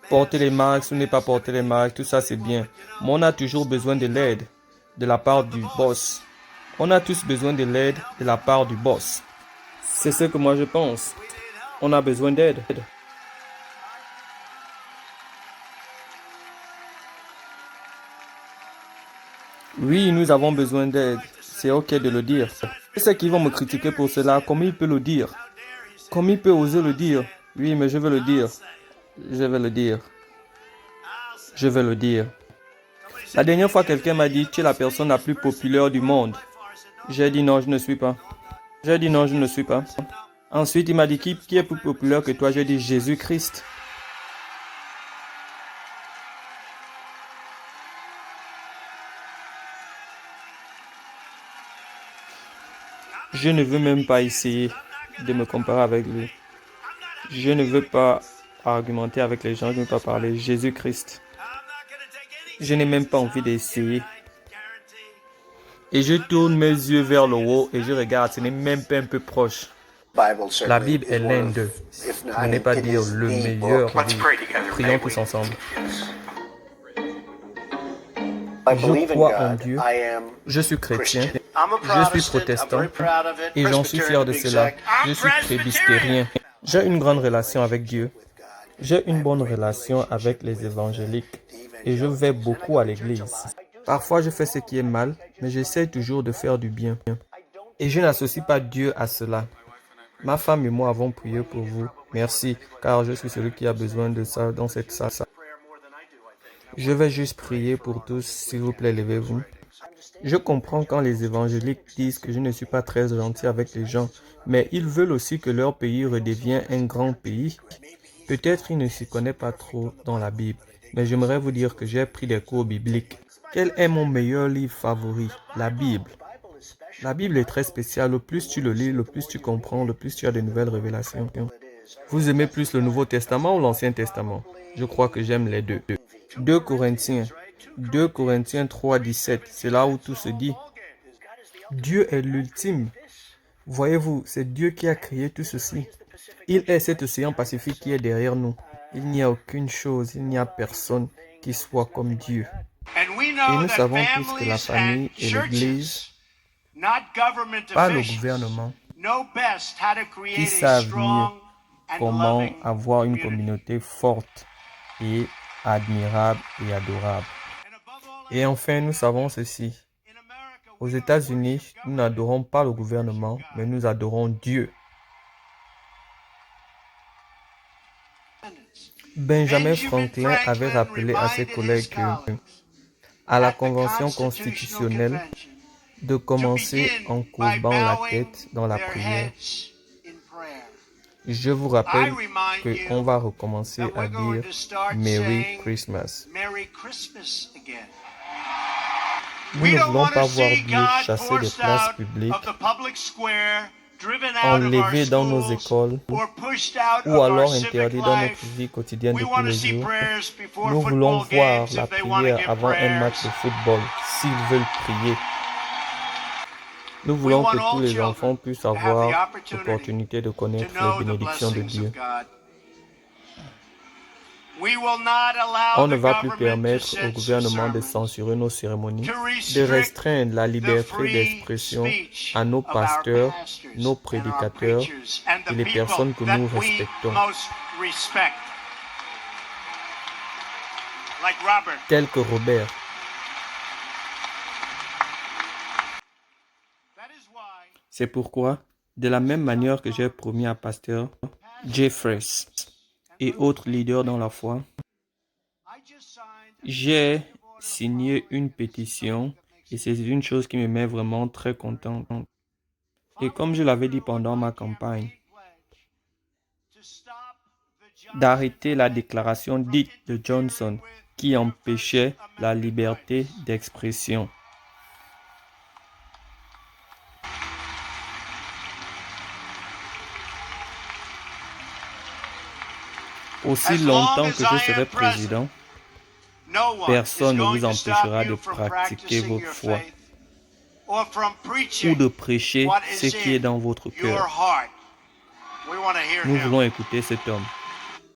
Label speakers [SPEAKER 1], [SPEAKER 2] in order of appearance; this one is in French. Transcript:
[SPEAKER 1] Porter les marques ou ne pas porter les marques, tout ça c'est bien. Mais on a toujours besoin de l'aide de la part du boss. On a tous besoin de l'aide de la part du boss. C'est ce que moi je pense. On a besoin d'aide. Oui, nous avons besoin d'aide. C'est ok de le dire. Ceux qui vont me critiquer pour cela, comment il peut le dire? Comment il peut oser le dire? Oui, mais je veux le dire. Je vais le dire. Je vais le dire. La dernière fois, quelqu'un m'a dit, tu es la personne la plus populaire du monde. J'ai dit non, je ne suis pas. J'ai dit non, je ne suis pas. Ensuite, il m'a dit, qui est plus populaire que toi? J'ai dit Jésus-Christ. Je ne veux même pas essayer de me comparer avec lui. Je ne veux pas argumenter avec les gens, je ne veux pas parler Jésus-Christ. Je n'ai même pas envie d'essayer. Et je tourne mes yeux vers le haut et je regarde, ce n'est même pas un peu proche. La Bible est l'un d'eux, pour ne pas dire le meilleur livre. Prions tous ensemble. Je crois en Dieu, je suis chrétien, je suis protestant et j'en suis fier de cela. Je suis presbytérien. J'ai une grande relation avec Dieu. J'ai une bonne relation avec les évangéliques et je vais beaucoup à l'église. Parfois je fais ce qui est mal, mais j'essaie toujours de faire du bien. Et je n'associe pas Dieu à cela. Ma femme et moi avons prié pour vous. Merci, car je suis celui qui a besoin de ça dans cette salle. Je vais juste prier pour tous, s'il vous plaît, levez-vous. Je comprends quand les évangéliques disent que je ne suis pas très gentil avec les gens, mais ils veulent aussi que leur pays redevienne un grand pays. Peut-être ils ne s'y connaissent pas trop dans la Bible, mais j'aimerais vous dire que j'ai pris des cours bibliques. Quel est mon meilleur livre favori? La Bible. La Bible est très spéciale. Le plus tu le lis, le plus tu comprends, le plus tu as de nouvelles révélations. Vous aimez plus le Nouveau Testament ou l'Ancien Testament? Je crois que j'aime les deux. 2 Corinthiens. 2 Corinthiens 3, 17. C'est là où tout se dit. Dieu est l'ultime. Voyez-vous, c'est Dieu qui a créé tout ceci. Il est cet océan Pacifique qui est derrière nous. Il n'y a aucune chose, il n'y a personne qui soit comme Dieu. Et nous savons tous que la famille et l'Église, pas le gouvernement, qui savent mieux comment avoir une communauté forte et admirable et adorable. Et enfin, nous savons ceci. Aux États-Unis, nous n'adorons pas le gouvernement, mais nous adorons Dieu. Benjamin Franklin avait rappelé à ses collègues que, à la Convention constitutionnelle, de commencer en courbant la tête dans la prière. Je vous rappelle qu'on va recommencer à dire Merry Christmas. Nous ne voulons pas voir Dieu chasser des places publiques, enlever dans nos écoles ou alors interdit dans notre vie quotidienne de tous les jours. Nous voulons voir la prière avant un match de football, s'ils veulent prier. Nous voulons que tous les enfants puissent avoir l'opportunité de connaître les bénédictions de Dieu. On ne va plus permettre au gouvernement de censurer nos cérémonies, de restreindre la liberté d'expression à nos pasteurs, nos prédicateurs et les personnes que nous respectons, tels que Robert. C'est pourquoi, de la même manière que j'ai promis à pasteur Jeffress et autres leaders dans la foi, j'ai signé une pétition et c'est une chose qui me met vraiment très content. Et comme je l'avais dit pendant ma campagne, d'arrêter la déclaration dite de Johnson qui empêchait la liberté d'expression. Aussi longtemps que je serai président, personne ne vous empêchera de pratiquer votre foi ou de prêcher ce qui est dans votre cœur. Nous voulons écouter cet homme.